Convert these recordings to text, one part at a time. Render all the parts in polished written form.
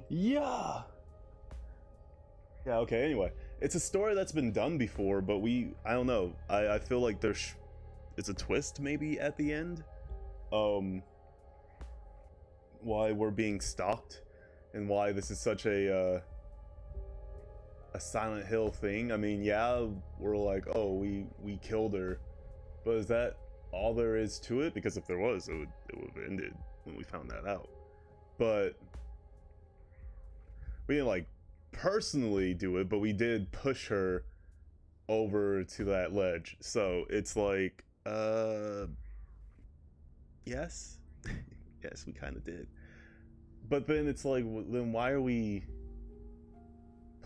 Yeah. Yeah. Okay. Anyway, it's a story that's been done before, but I don't know. I feel like it's a twist maybe at the end. Um, why we're being stalked, and why this is such a Silent Hill thing. I mean, yeah, we're like, oh, we killed her, but is that all there is to it? Because if there was, it would have ended when we found that out. But we didn't like personally do it, but we did push her over to that ledge. So it's like, yes, yes, we kind of did. But then it's like, then why are we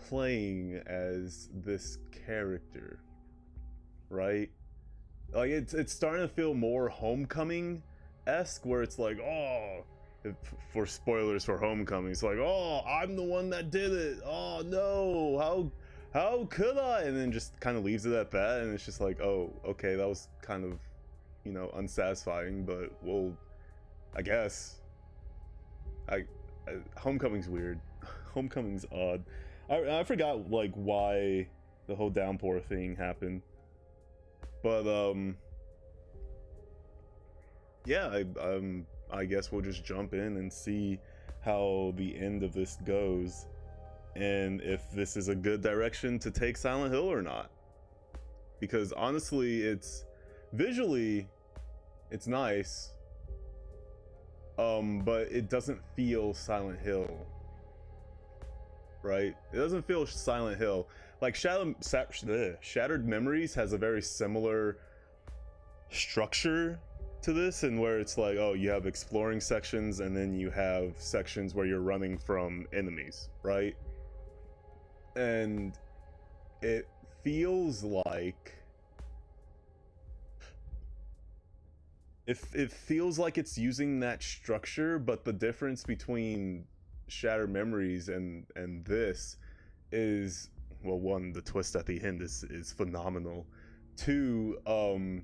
playing as this character, right? Like it's starting to feel more Homecoming-esque, where it's like, oh, for spoilers for Homecoming, it's like, oh, I'm the one that did it. Oh no, how could I? And then just kind of leaves it at that, and it's just like, oh, okay, that was kind of, unsatisfying, but well, I guess. Homecoming's weird. Homecoming's odd. I forgot like why the whole downpour thing happened, but yeah, I guess we'll just jump in and see how the end of this goes, and if this is a good direction to take Silent Hill or not. Because honestly, it's visually, it's nice, but it doesn't feel Silent Hill, right? It doesn't feel Silent Hill. Like Shattered Memories has a very similar structure to this, and where it's like, oh, you have exploring sections and then you have sections where you're running from enemies, right? And it feels like it feels like it's using that structure, but the difference between Shattered Memories and this is, well, one, the twist at the end is phenomenal. Two,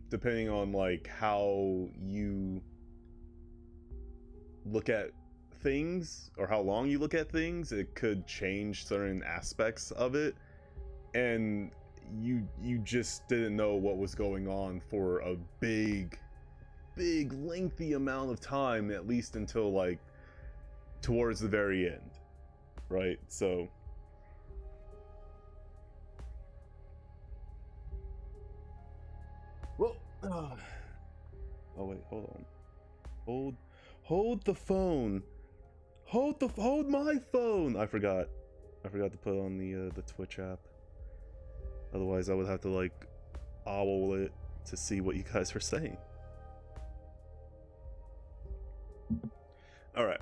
depending on like how you look at things or how long you look at things, it could change certain aspects of it, and you just didn't know what was going on for a big lengthy amount of time, at least until like towards the very end, right? So well, oh wait, hold on, hold the phone, hold my phone. I forgot to put on the Twitch app, otherwise I would have to like owl it to see what you guys are saying. All right.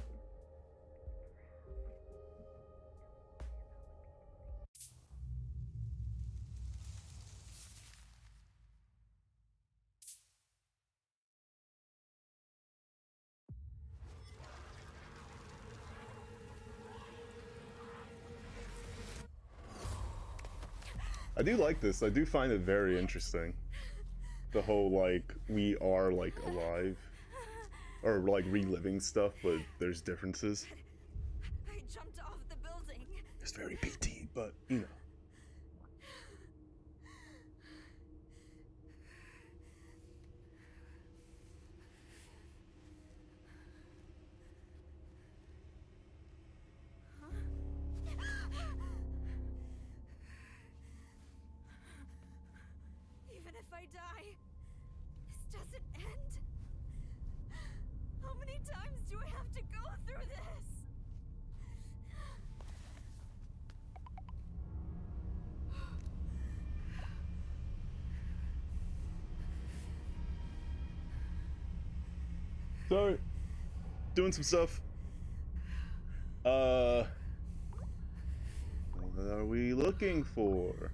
I do like this. I do find it very interesting. The whole like we are like alive, or like reliving stuff, but there's differences. I jumped off the building. It's very PT, but you know. Even if I die, this doesn't end. How many times do I have to go through this? Sorry. Doing some stuff. What are we looking for?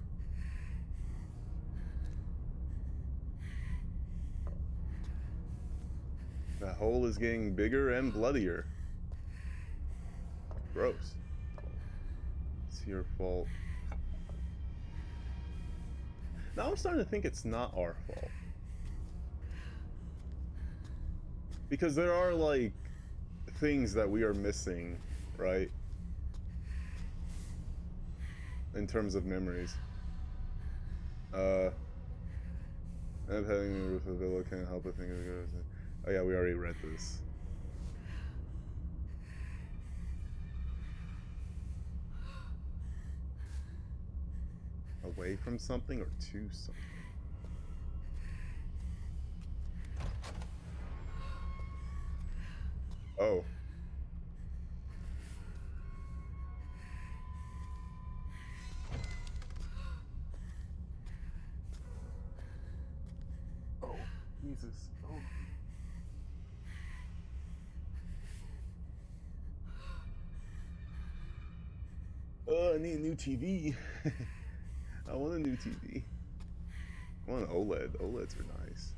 That hole is getting bigger and bloodier. Gross. It's your fault. Now I'm starting to think it's not our fault. Because there are like things that we are missing, right? in terms of memories. I'm having the roof of the villa, can't help but think of it. Oh yeah, we already read this. Away from something or to something? Oh. Oh, Jesus. Oh. I need a new TV. I want a new TV. I want an OLED. OLEDs are nice.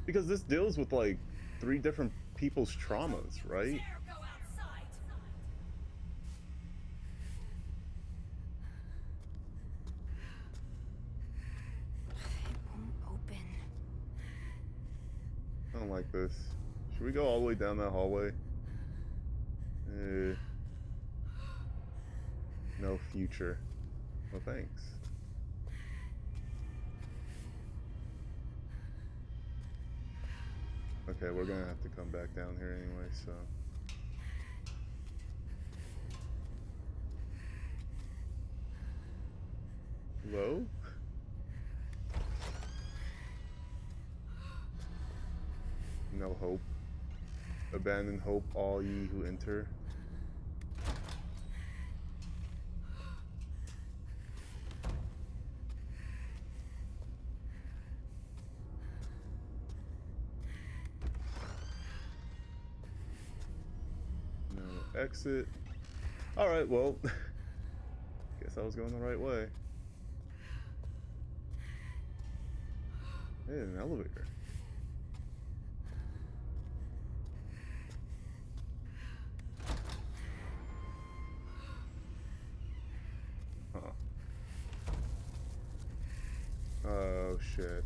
Because this deals with like 3 different people's traumas, right? I don't like this. Should we go all the way down that hallway? No future. Well, thanks. Okay, we're gonna have to come back down here anyway, so... Hello? No hope. Abandon hope, all ye who enter. No exit. Alright, well... guess I was going the right way. Hey, an elevator. Huh. Oh, shit.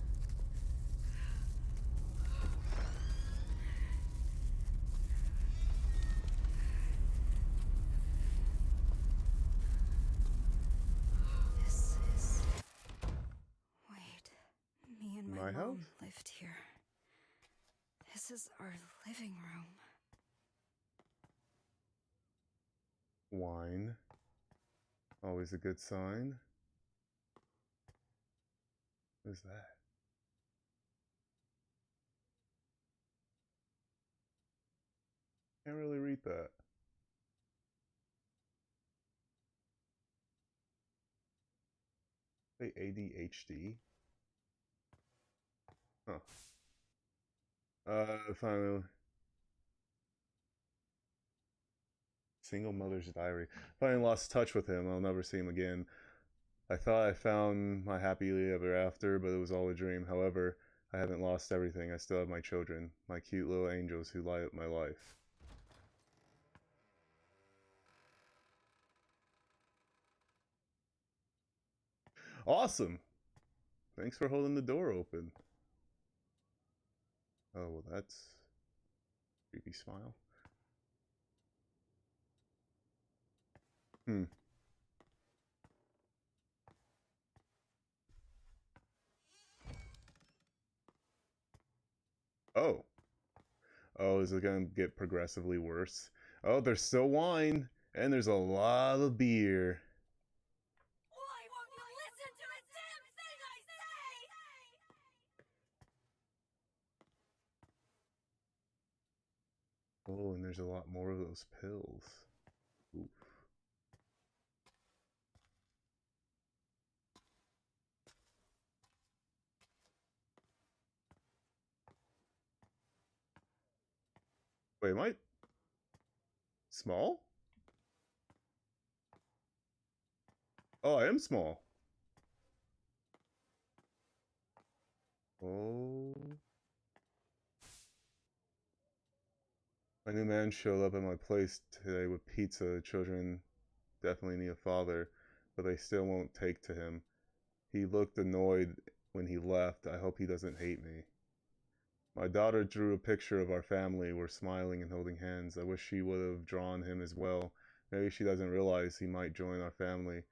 This is... Wait, me and my My mom house? lived here. This is our living room. Wine. Always a good sign. What is that? Can't really read that. Say ADHD? Huh. Finally. Single mother's diary. Finally lost touch with him. I'll never see him again. I thought I found my happily ever after, but it was all a dream. However, I haven't lost everything. I still have my children, my cute little angels who light up my life. Awesome! Thanks for holding the door open. Oh, well, that's... creepy smile. Hmm. Oh. Oh, is it gonna get progressively worse? Oh, there's still wine! And there's a lot of beer. Why won't you listen to a damn thing I say? Oh, and there's a lot more of those pills. Oof. Wait, am I small? Oh, I am small. Oh. My new man showed up at my place today with pizza. The children definitely need a father, but they still won't take to him. He looked annoyed when he left. I hope he doesn't hate me. My daughter drew a picture of our family. We're smiling and holding hands. I wish she would have drawn him as well. Maybe she doesn't realize he might join our family.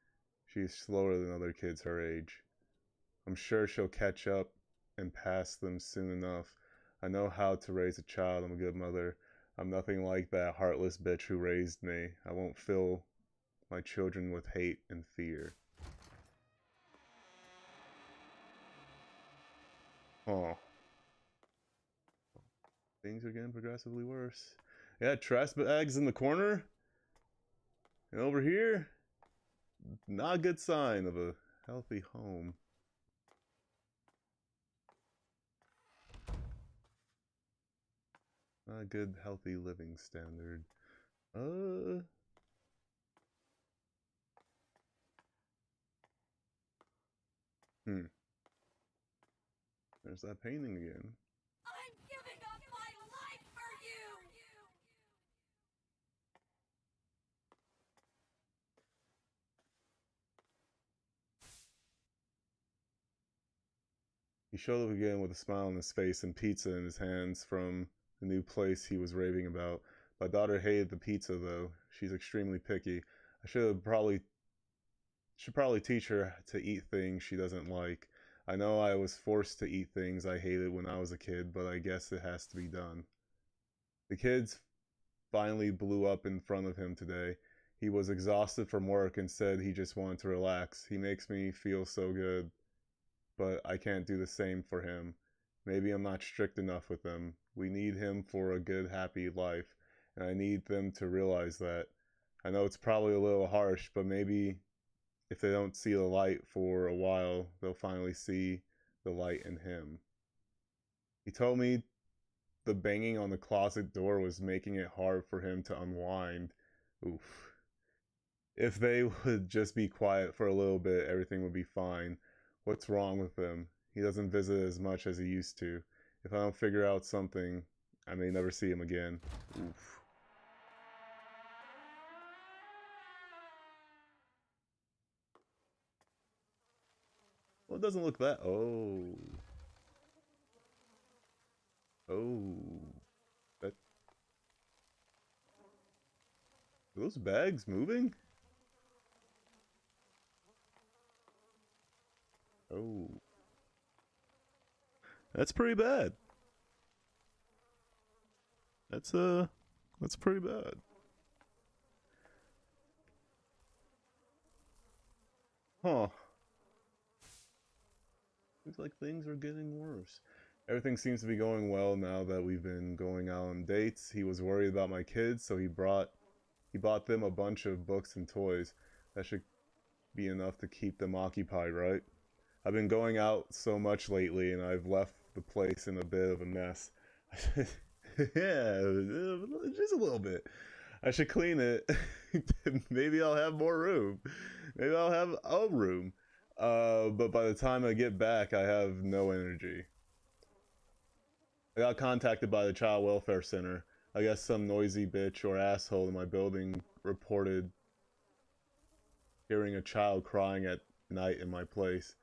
She's slower than other kids her age. I'm sure she'll catch up and pass them soon enough. I know how to raise a child. I'm a good mother. I'm nothing like that heartless bitch who raised me. I won't fill my children with hate and fear. Oh. Things are getting progressively worse. Yeah, trash bags in the corner. And over here, not a good sign of a healthy home. Not a good, healthy living standard. There's that painting again. I'm giving up my life for you! He showed up again with a smile on his face and pizza in his hands from the new place he was raving about. My daughter hated the pizza though. She's extremely picky. I should probably teach her to eat things she doesn't like. I know I was forced to eat things I hated when I was a kid, but I guess it has to be done. The kids finally blew up in front of him today. He was exhausted from work and said he just wanted to relax. He makes me feel so good, but I can't do the same for him. Maybe I'm not strict enough with them. We need him for a good, happy life, and I need them to realize that. I know it's probably a little harsh, but maybe if they don't see the light for a while, they'll finally see the light in him. He told me the banging on the closet door was making it hard for him to unwind. Oof. If they would just be quiet for a little bit, everything would be fine. What's wrong with him? He doesn't visit as much as he used to. If I don't figure out something, I may never see him again. Oof. Well, it doesn't look that... Oh. Oh. That... Are those bags moving? Oh. That's pretty bad. That's pretty bad. Huh. Looks like things are getting worse. Everything seems to be going well now that we've been going out on dates. He was worried about my kids, so he bought them a bunch of books and toys. That should be enough to keep them occupied, right? I've been going out so much lately, and I've left the place in a bit of a mess. Yeah, just a little bit. I should clean it. Maybe I'll have more room. Maybe I'll have a room. But by the time I get back, I have no energy. I got contacted by the Child Welfare Center. I guess some noisy bitch or asshole in my building reported hearing a child crying at night in my place.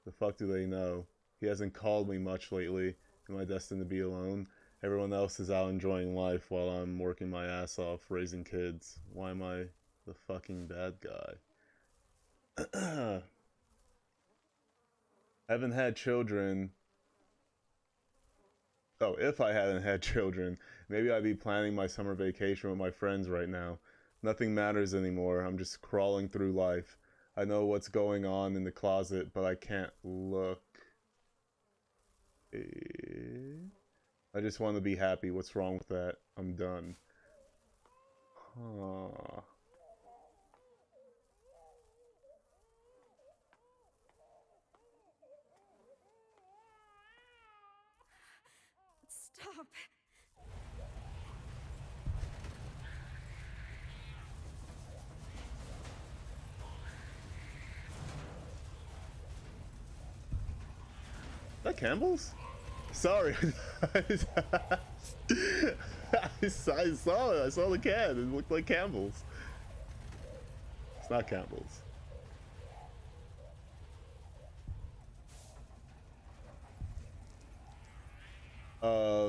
The fuck do they know? He hasn't called me much lately. Am I destined to be alone? Everyone else is out enjoying life while I'm working my ass off raising kids. Why am I the fucking bad guy? Haven't had children. Oh, if I hadn't had children, maybe I'd be planning my summer vacation with my friends right now. Nothing matters anymore. I'm just crawling through life. I know what's going on in the closet, but I can't look. I just want to be happy. What's wrong with that? I'm done. Huh. Stop. Is that Campbell's? Sorry. I saw it. I saw the can. It looked like Campbell's. It's not Campbell's.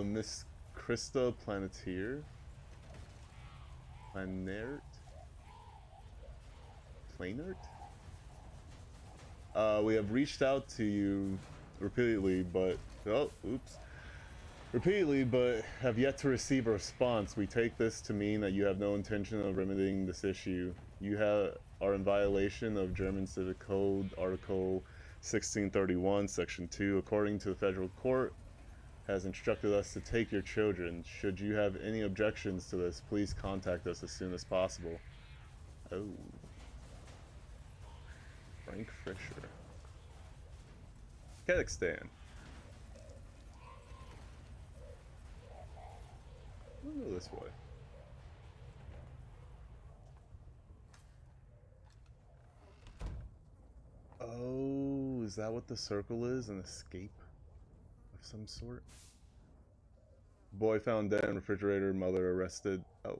Miss Krista Planeteer. Planert? We have reached out to you repeatedly, but repeatedly, but have yet to receive a response. We take this to mean that you have no intention of remedying this issue. You are in violation of German Civic Code, Article 1631, Section 2. According to the federal court, has instructed us to take your children. Should you have any objections to this, please contact us as soon as possible. Oh. Frank Fisher. Kazakhstan. We'll go this way. Oh, is that what the circle is? An escape of some sort? Boy found dead in refrigerator, mother arrested. Oh.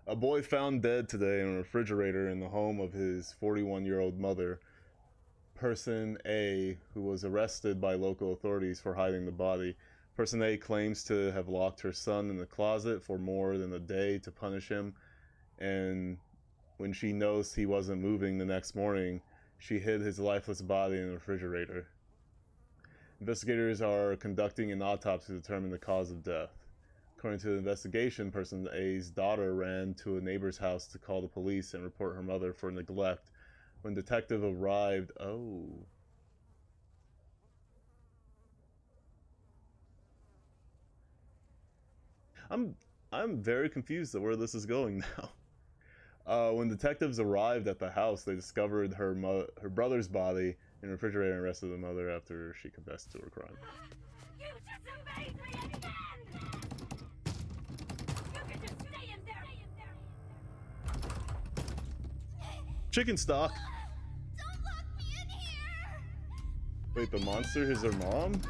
A boy found dead today in a refrigerator in the home of his 41-year-old mother. Person A, who was arrested by local authorities for hiding the body. Person A claims to have locked her son in the closet for more than a day to punish him, and when she noticed he wasn't moving the next morning, she hid his lifeless body in the refrigerator. Investigators are conducting an autopsy to determine the cause of death. According to the investigation, person A's daughter ran to a neighbor's house to call the police and report her mother for neglect. When detective arrived, I'm very confused at where this is going now. When detectives arrived at the house, they discovered her brother's body in a refrigerator and arrested the mother after she confessed to her crime. You disobeyed me again! You can just stay in there! Chicken stock! Don't lock me in here! Wait, the monster is her mom? This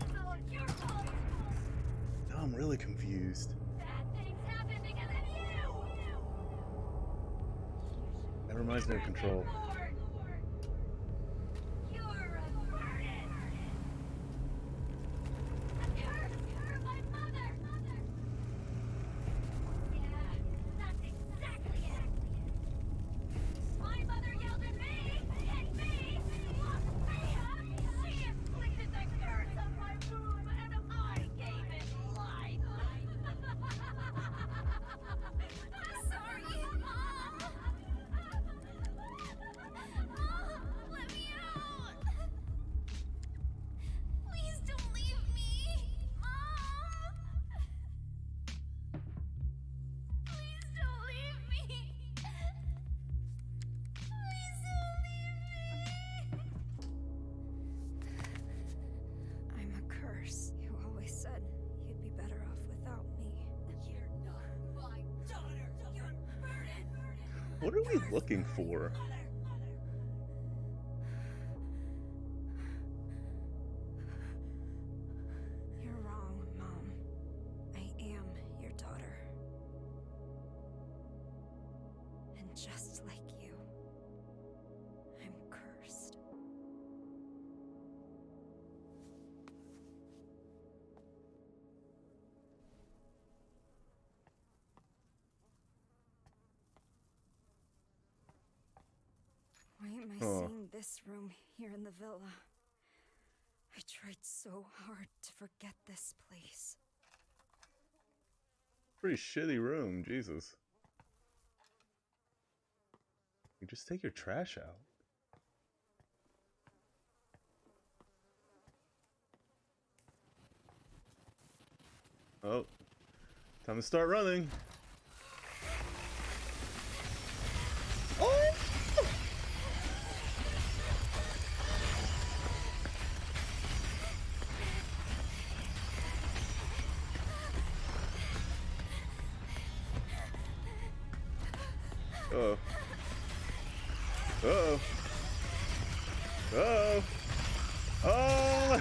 is all your fault! Now I'm really confused. Bad things happen because of you! That reminds me of Control. You're a burden! A curse for my mother! Yeah, that's exactly it! My mother yelled at me, hit me, locked me up! She inflicted the curse on my room, and I gave it life! I'm sorry, Mom! Mom, let me out! Please don't leave me! Mom! Please don't leave me! Please don't leave me! I'm a curse. You always said you'd be better off without me. You're not my daughter! You're a burden! What are we looking for? You're wrong, Mom. I am your daughter. And just like you, I'm cursed. Why am I seeing this room here in the villa? I tried so hard to forget this place. Pretty shitty room, Jesus. You just take your trash out. Oh, time to start running. Oh! Uh-oh. Uh-oh. Uh-oh. Oh!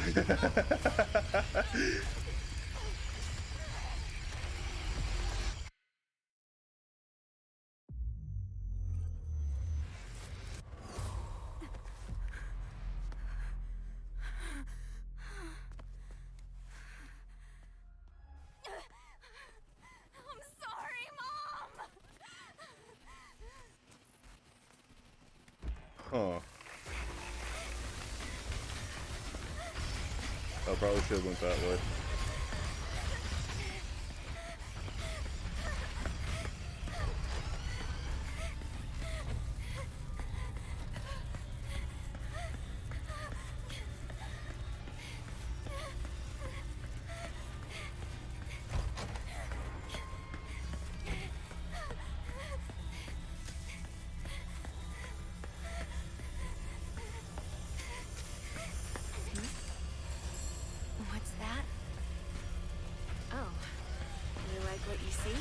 Huh. I probably should have went that way. What's that? Oh, you like what you see?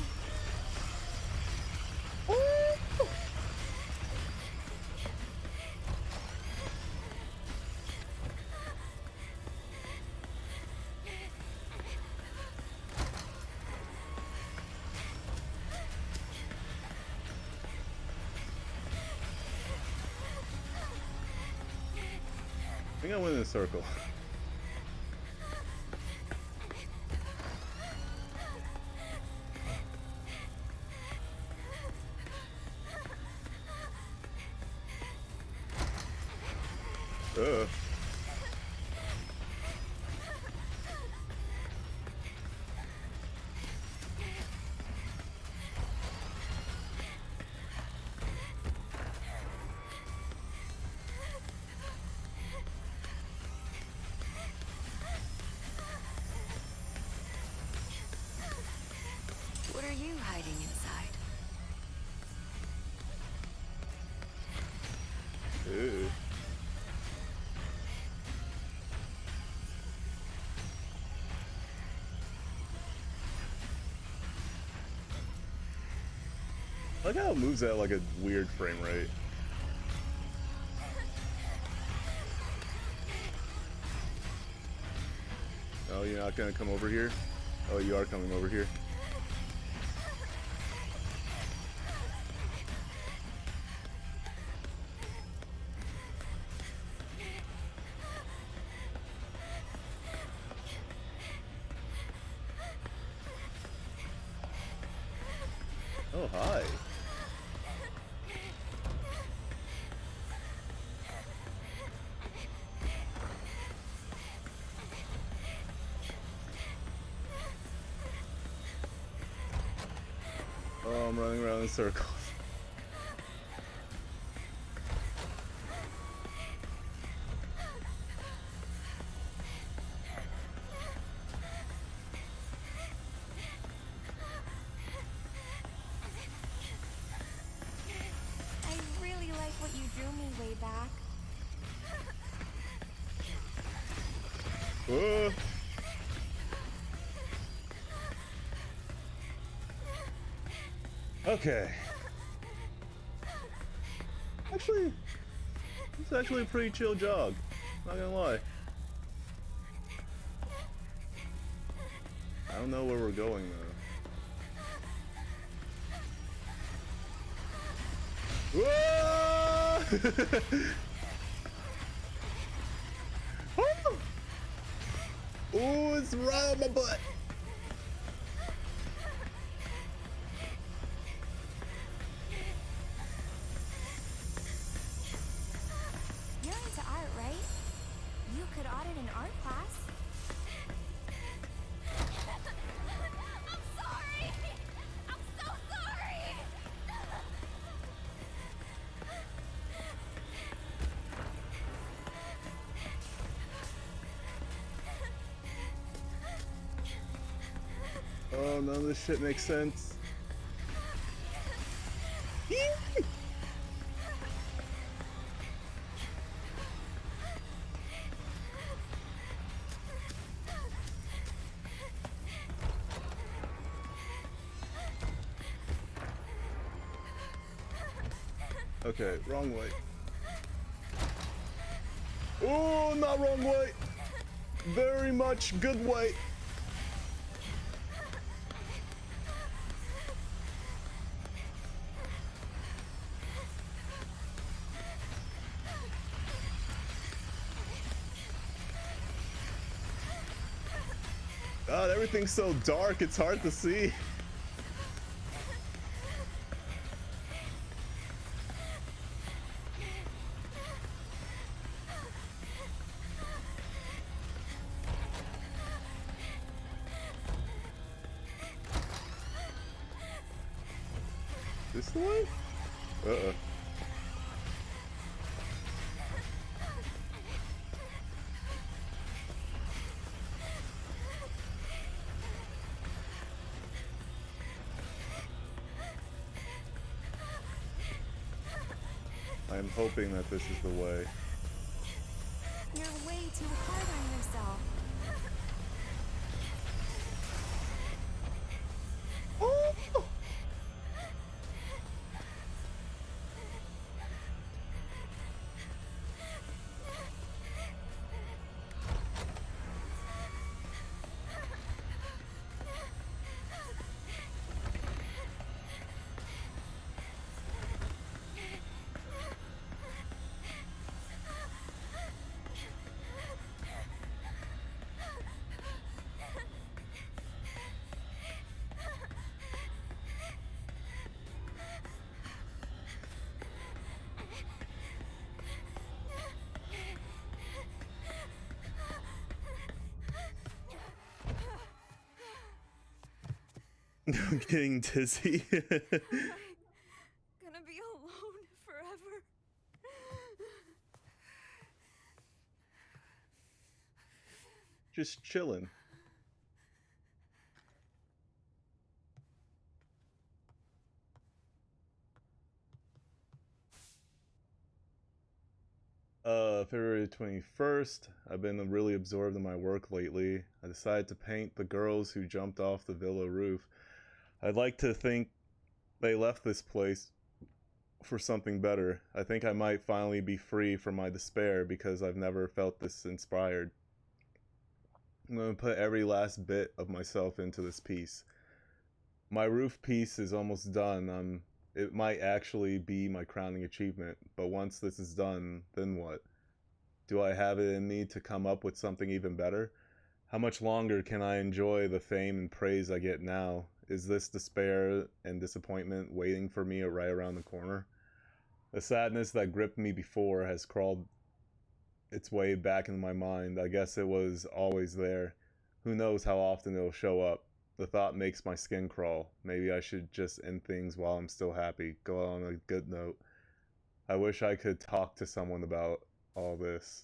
I think I went in a circle. Uh. What are you hiding inside? Ew. I like how it moves at like a weird frame rate. Oh, you're not gonna come over here? Oh, you are coming over here. Oh, hi. Oh, I'm running around in circles. I really like what you drew me way back. Whoa. Okay. Actually, it's actually a pretty chill jog. Not gonna lie. I don't know where we're going though. Whoa! Oh! Ooh, it's right on my butt. You're into art, right? You could audit an art class. I'm sorry! I'm so sorry! Oh, none of this shit makes sense. Okay, wrong way. Oh, not wrong way. Very much good way. God, everything's so dark, it's hard to see. this the way? Uh-oh. I am hoping that this is the way. You're way too hard on yourself. Oh! I'm getting dizzy. Am I gonna be alone forever? Just chilling. February 21st. I've been really absorbed in my work lately. I decided to paint the girls who jumped off the villa roof. I'd like to think they left this place for something better. I think I might finally be free from my despair because I've never felt this inspired. I'm going to put every last bit of myself into this piece. My roof piece is almost done. It might actually be my crowning achievement, but once this is done, then what? Do I have it in me to come up with something even better? How much longer can I enjoy the fame and praise I get now? Is this despair and disappointment waiting for me right around the corner? The sadness that gripped me before has crawled its way back into my mind. I guess it was always there. Who knows how often it'll show up? The thought makes my skin crawl. Maybe I should just end things while I'm still happy. Go on a good note. I wish I could talk to someone about all this.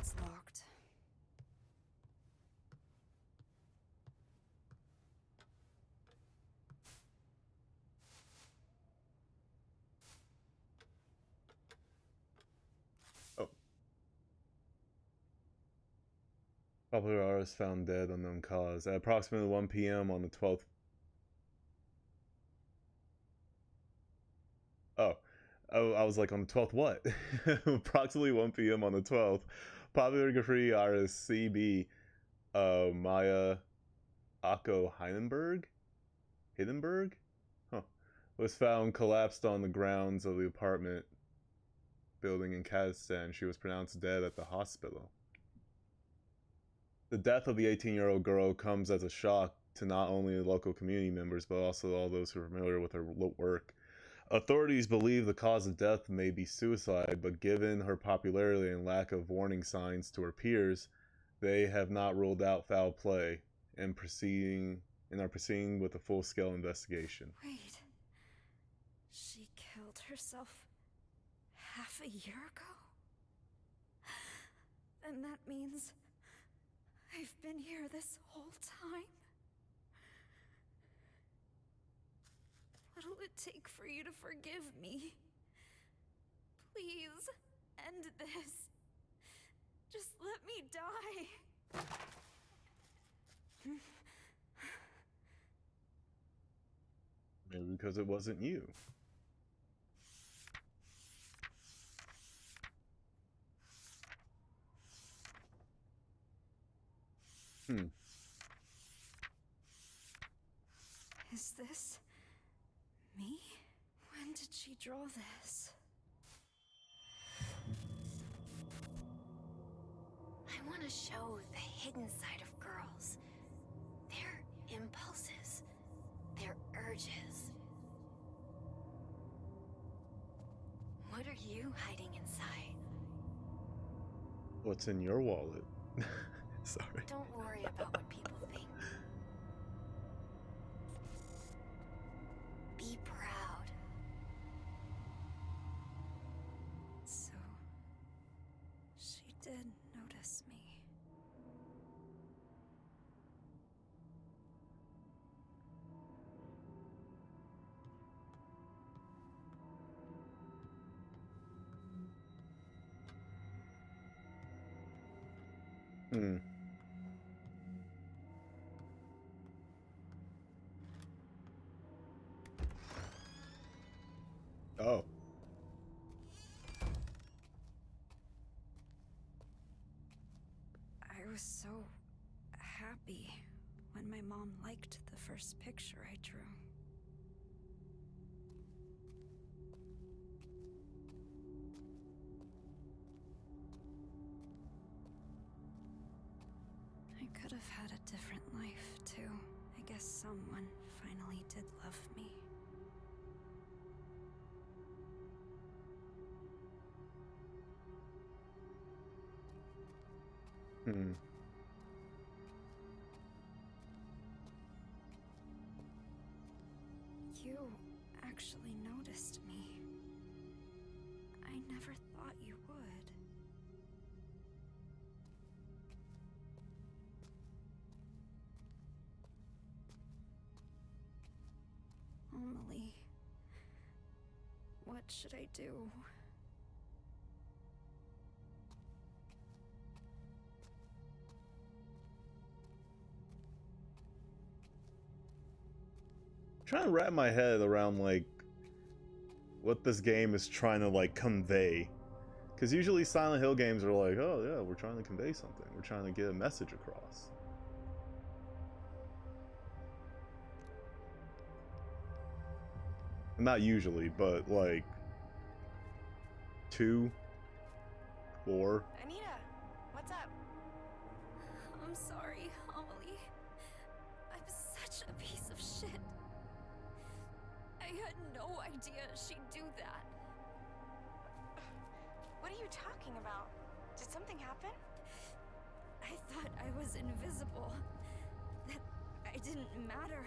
It's locked. Oh. Popular artist found dead, unknown cause. At approximately 1 p.m. on the 12th. Oh, I was like, on the 12th, what? Approximately 1 p.m. on the 12th. Popular graffiti artist CB Maya Akko Hindenburg? Huh. Was found collapsed on the grounds of the apartment building in Kazakhstan. She was pronounced dead at the hospital. The death of the 18-year-old girl comes as a shock to not only the local community members, but also all those who are familiar with her work. Authorities believe the cause of death may be suicide, but given her popularity and lack of warning signs to her peers, they have not ruled out foul play and are proceeding with a full-scale investigation. Wait. She killed herself half a year ago? And that means I've been here this whole time? What'll it take for you to forgive me? Please, end this. Just let me die. Maybe because it wasn't you. Is this me? When did she draw this? want to show the hidden side of girls. Their impulses, their urges. What are you hiding inside? What's in your wallet? Sorry. Don't worry about what people think. Be proud. So, she did notice me. Hmm. Oh. I was so happy when my mom liked the first picture I drew. I could have had a different life, too. I guess someone finally did love me. Hmm. You actually noticed me. I never thought you would. Amelie, what should I do? Trying to wrap my head around like what this game is trying to like convey. Because usually Silent Hill games are like, oh yeah, we're trying to convey something. We're trying to get a message across. Not usually, but like 2, 4. Anita, what's up? I'm sorry, Amelie. I'm such a piece of shit. I had no idea she'd do that. What are you talking about? Did something happen? I thought I was invisible. That I didn't matter.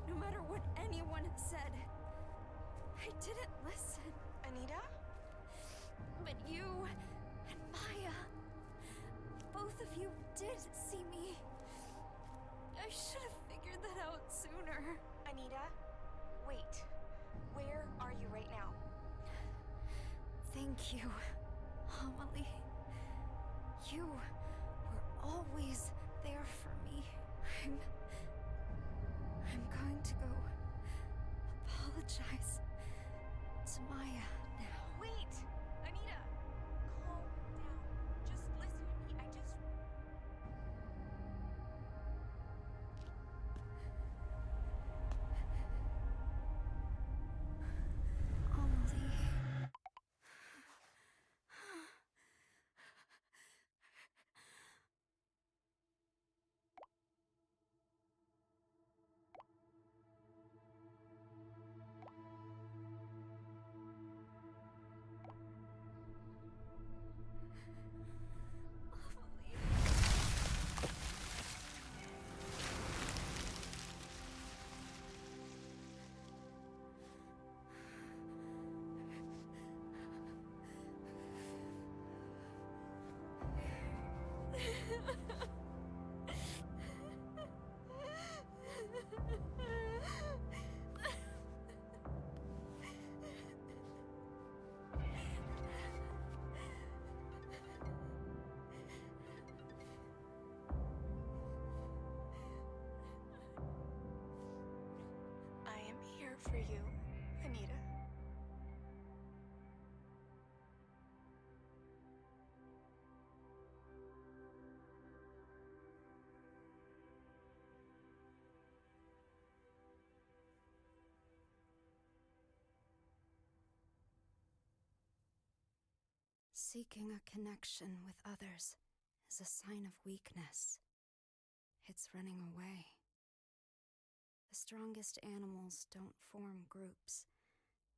No matter what anyone said. I didn't listen. Anita? But you and Maya, both of you did see me. I should have figured that out sooner. Anita? Wait. Where are you right now? Thank you, Amelie. You were always there for me. I'm going to go apologize to Maya now. Wait! Anita! Calm down. Just listen to me. Amelie. I am here for you, Anita. Seeking a connection with others is a sign of weakness. It's running away. The strongest animals don't form groups.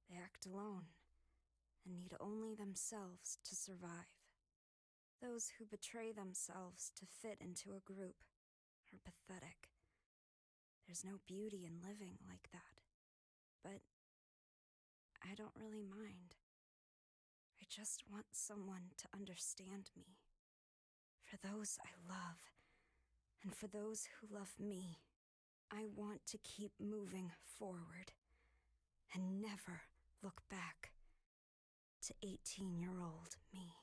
They act alone and need only themselves to survive. Those who betray themselves to fit into a group are pathetic. There's no beauty in living like that. But I don't really mind. I just want someone to understand me. For those I love, and for those who love me, I want to keep moving forward and never look back to 18-year-old me.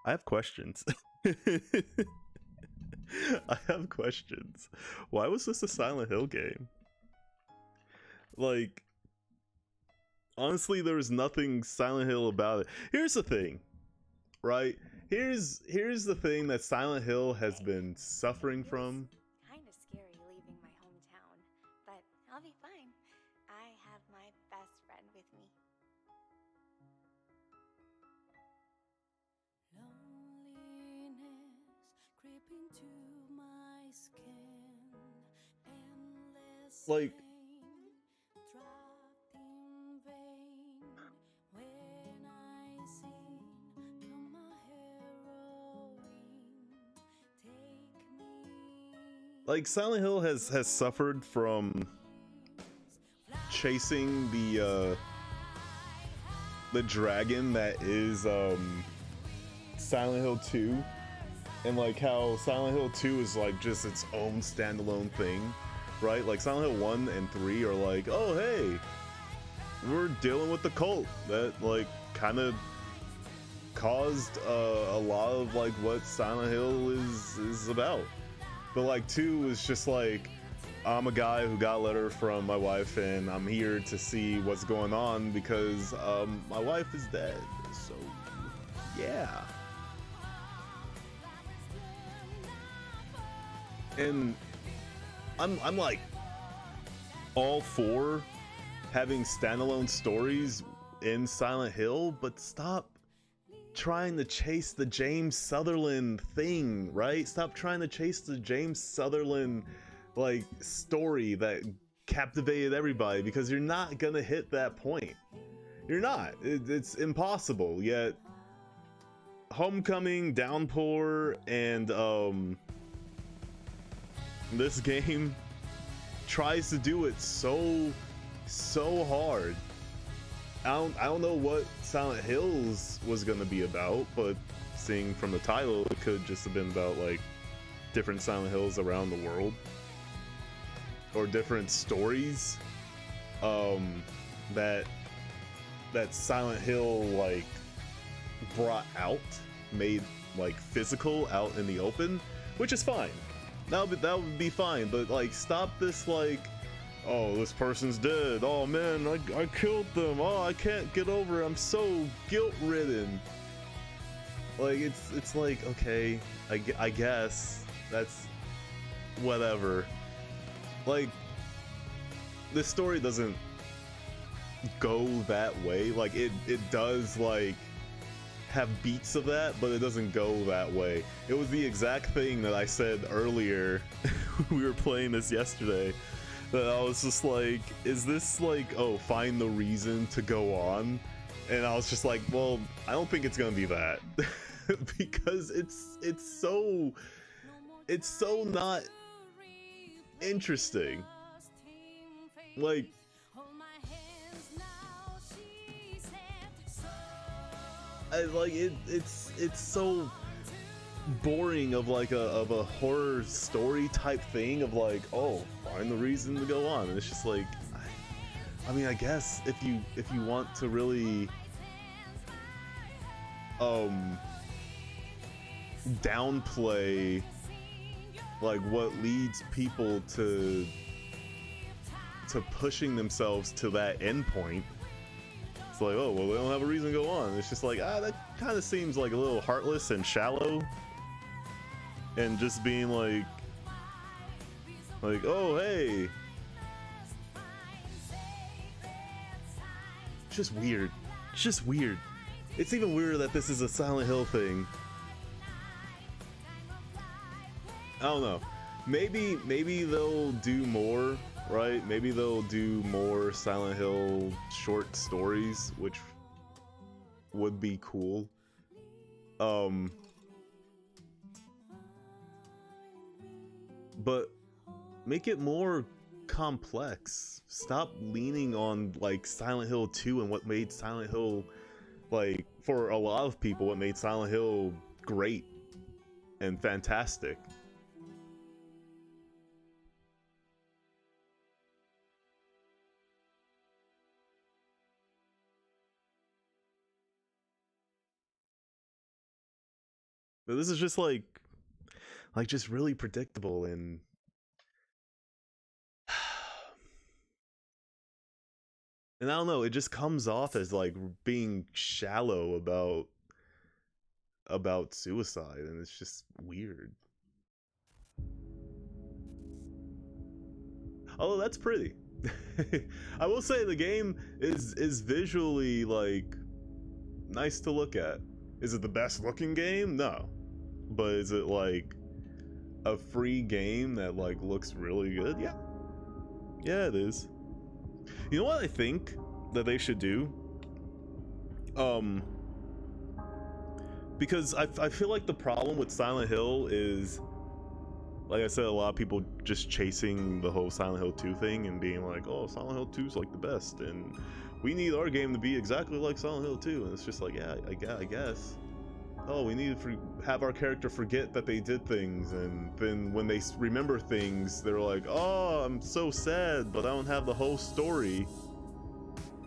I have questions. I have questions. Why was this a Silent Hill game? Like, honestly, there was nothing Silent Hill about it. Here's the thing, right? Here's the thing that Silent Hill has been suffering from. Kind of scary leaving my hometown, but I'll be fine. I have my best friend with me. Loneliness creeping to my skin. Endless Like, pain, dropped in vain. When I sing, come my heroine, take me. like Silent Hill has suffered from chasing the dragon that is Silent Hill 2, and like how Silent Hill 2 is like just its own standalone thing, right? Like Silent Hill 1 and 3 are like, oh hey, we're dealing with the cult that like kind of caused a lot of like what Silent Hill is about. But like 2 is just like, I'm a guy who got a letter from my wife and I'm here to see what's going on because my wife is dead. So yeah. And I'm like all for having standalone stories in Silent Hill, but stop trying to chase the James Sutherland thing, right? Stop trying to chase the James Sutherland like story that captivated everybody, because you're not gonna hit that point. You're not. It's impossible. Yet Homecoming, Downpour, and this game tries to do it so hard. I don't know what Silent Hills was gonna be about, but seeing from the title, it could just have been about like different Silent Hills around the world, or different stories that Silent Hill like brought out, made like physical out in the open, which is fine. That would be fine, but like stop this like, oh, this person's dead, oh man, I killed them, oh I can't get over it, I'm so guilt-ridden. Like it's like, okay, I guess that's whatever. Like, this story doesn't go that way. Like it does like have beats of that, but it doesn't go that way. It was the exact thing that I said earlier. We were playing this yesterday, that I was just like, is this like, oh, find the reason to go on? And I was just like, well, I don't think it's gonna be that. Because it's so not interesting. Like, it's so boring of like a horror story type thing of like, oh, find the reason to go on. And it's just like, I mean, I guess if you want to really downplay like what leads people to to pushing themselves to that end point. It's like, oh, well, they don't have a reason to go on. It's just like, that kind of seems like a little heartless and shallow. And just being like, oh, hey. It's just weird. It's just weird. It's even weirder that this is a Silent Hill thing. I don't know. Maybe they'll do more, right? Maybe they'll do more Silent Hill short stories, which would be cool. But make it more complex. Stop leaning on like Silent Hill 2 and what made Silent Hill, like, for a lot of people, what made Silent Hill great and fantastic. But this is just like just really predictable, and I don't know, it just comes off as like being shallow about suicide, and it's just weird. Oh, that's pretty. I will say the game is visually like nice to look at. Is it the best looking game? No. But is it like a free game that like looks really good? Yeah. Yeah, it is. You know what I think that they should do? Because I feel like the problem with Silent Hill is, like I said, a lot of people just chasing the whole Silent Hill 2 thing and being like, oh, Silent Hill 2 is like the best, and we need our game to be exactly like Silent Hill 2. And it's just like, yeah, I guess. Oh, we need to have our character forget that they did things, and then when they remember things, they're like, oh, I'm so sad, but I don't have the whole story.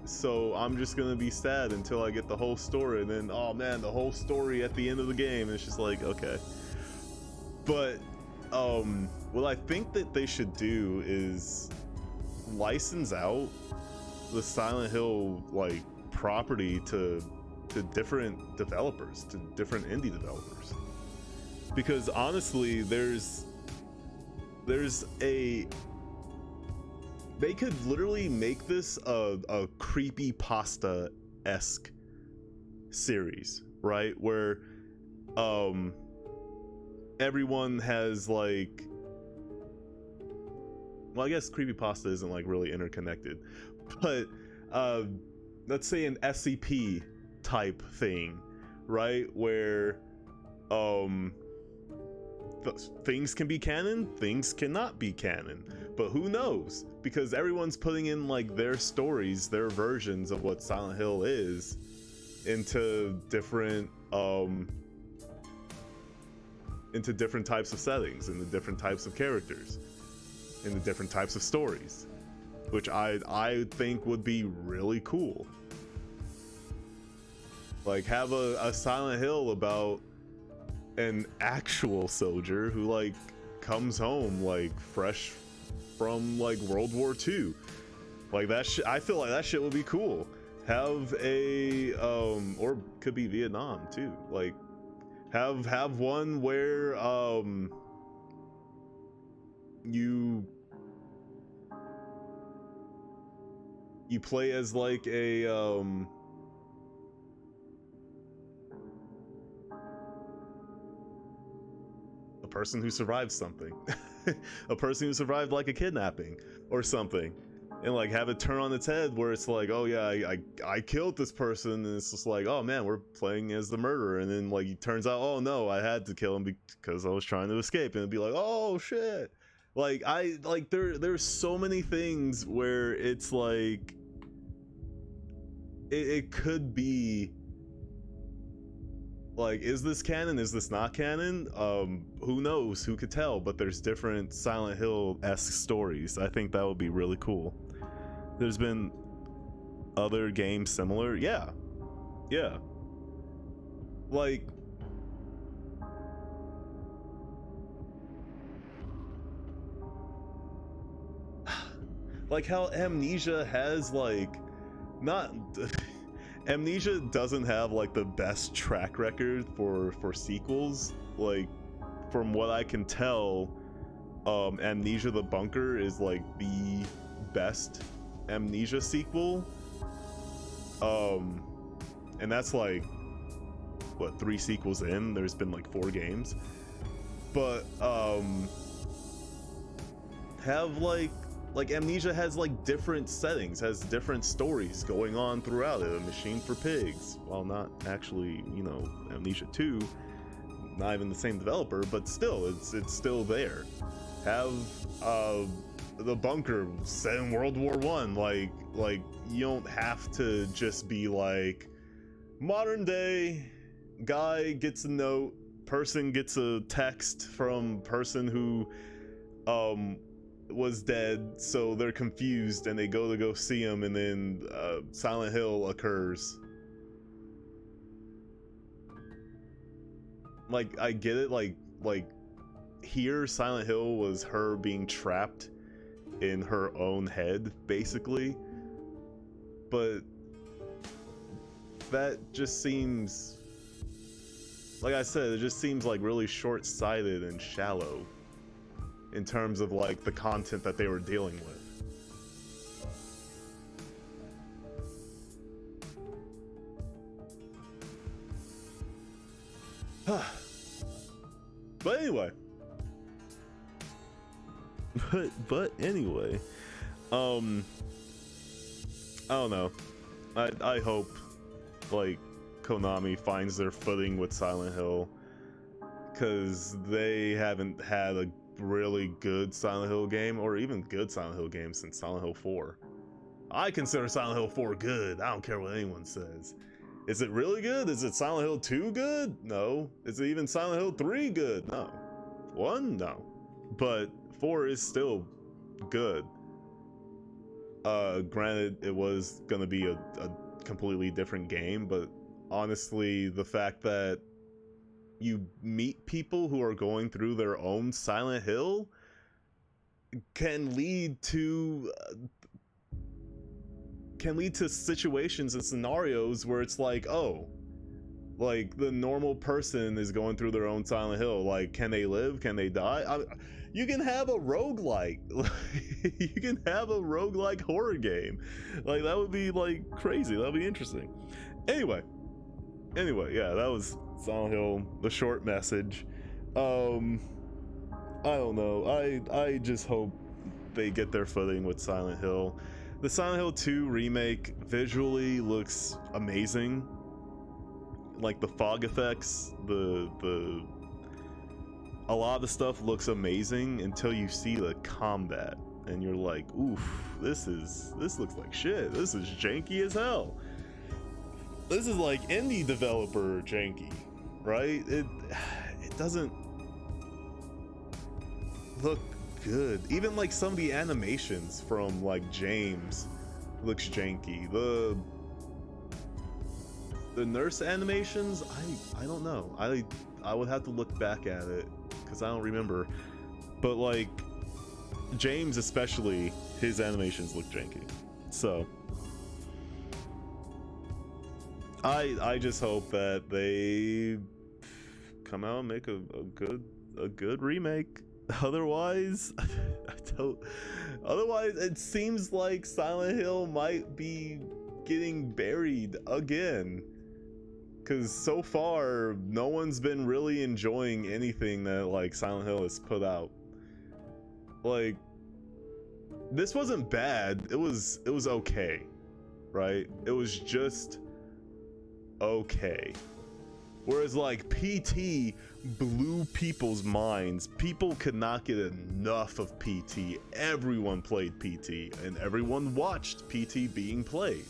So I'm just gonna be sad until I get the whole story, and then, oh man, the whole story at the end of the game. And it's just like, okay. But what I think that they should do is license out the Silent Hill like property to different developers, to different indie developers, because honestly there's a, they could literally make this a creepypasta-esque series, right, where everyone has like, well, I guess creepypasta isn't like really interconnected, but let's say an SCP type thing, right, where things can be canon, things cannot be canon, but who knows, because everyone's putting in like their stories, their versions of what Silent Hill is into different types of settings, into different types of characters, into different types of stories, which I think would be really cool. Like, have a Silent Hill about an actual soldier who like comes home like fresh from like World War II. Like that shit, I feel like that shit would be cool. Have a or could be Vietnam too. Like have one where you play as like a person who survived something. A person who survived like a kidnapping or something, and like have it turn on its head where it's like, oh yeah, I killed this person, and it's just like, oh man, we're playing as the murderer, and then like it turns out, oh no, I had to kill him because I was trying to escape, and it'd be like, oh shit. Like there's so many things where it's like it could be like, is this canon? Is this not canon? Who knows? Who could tell? But there's different Silent Hill-esque stories. I think that would be really cool. There's been other games similar. Yeah. Like, like how Amnesia has like not Amnesia doesn't have like the best track record for sequels. Like from what I can tell, Amnesia the Bunker is like the best Amnesia sequel. And that's like what, 3 sequels in? There's been like 4 games. But have like Amnesia has like different settings, has different stories going on throughout it. A Machine for Pigs, well, not actually, you know, Amnesia 2, not even the same developer, but still, it's still there. Have the Bunker set in World War One. Like you don't have to just be like modern day guy gets a note, person gets a text from person who was dead, so they're confused and they go to see him, and then Silent Hill occurs. Like I get it, like here Silent Hill was her being trapped in her own head basically, but that just seems, like I said, it just seems like really short-sighted and shallow in terms of like the content that they were dealing with. But anyway, but anyway, I don't know. I hope like Konami finds their footing with Silent Hill, because they haven't had a really good Silent Hill game, or even good Silent Hill game, since Silent Hill 4. I consider Silent Hill 4 good. I don't care what anyone says. Is it really good? Is it Silent Hill 2 good? No. Is it even Silent Hill 3 good? No. 1? No. But 4 is still good. Granted, it was gonna be a completely different game, but honestly, the fact that you meet people who are going through their own Silent Hill can lead to situations and scenarios where it's like, oh, like the normal person is going through their own Silent Hill. Like, can they live? Can they die? You can have a roguelike. You can have a roguelike horror game. Like, that would be like crazy. That would be interesting. Anyway, yeah, that was Silent Hill, the short message. I don't know. I just hope they get their footing with Silent Hill. The Silent Hill 2 remake visually looks amazing. Like the fog effects, a lot of the stuff looks amazing until you see the combat and you're like, oof, this looks like shit. This is janky as hell. This is like indie developer janky, right? It doesn't look good. Even like some of the animations from like James looks janky. The nurse animations, I don't know. I would have to look back at it because I don't remember. But like James especially, his animations look janky. So I just hope that they come out and make a good remake. Otherwise, otherwise it seems like Silent Hill might be getting buried again. Because so far, no one's been really enjoying anything that like Silent Hill has put out. Like, this wasn't bad. It was okay, right? It was just okay. Whereas like PT blew people's minds. People could not get enough of PT. Everyone played PT, and everyone watched PT being played.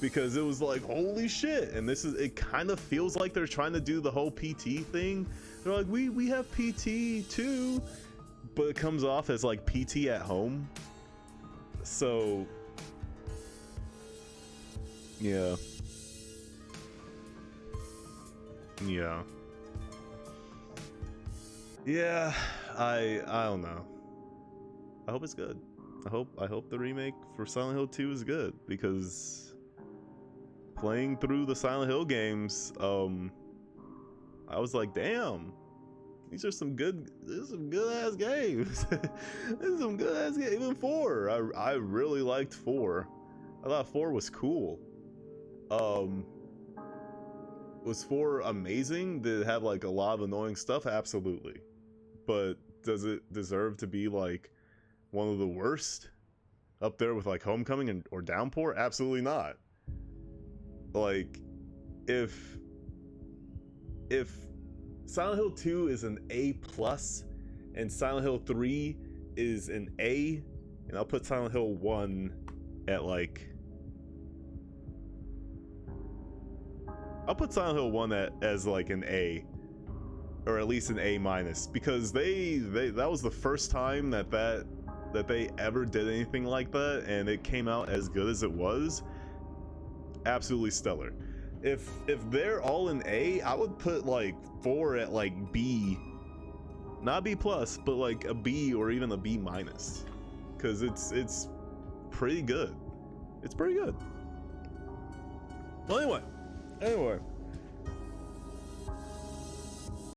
Because it was like, holy shit. And it kind of feels like they're trying to do the whole PT thing. They're like, we have PT too, but it comes off as like PT at home. So yeah, I don't know. I hope it's good. I hope the remake for Silent Hill 2 is good, because playing through the Silent Hill games, I was like, damn, these are some good ass games. These are some good ass games. Even 4, I really liked 4. I thought 4 was cool. Was 4 amazing? Did it have like a lot of annoying stuff? Absolutely. But does it deserve to be like one of the worst? Up there with like Homecoming and or Downpour? Absolutely not. Like, if Silent Hill 2 is an A plus and Silent Hill 3 is an A, and I'll put Silent Hill 1 at like, I'll put Silent Hill 1 as like an A, or at least an A minus, because that was the first time that they ever did anything like that, and it came out as good as it was. Absolutely stellar. If they're all in A, I would put like 4 at like B, not B plus, but like a B or even a B minus, because it's pretty good. It's pretty good. Well, anyway,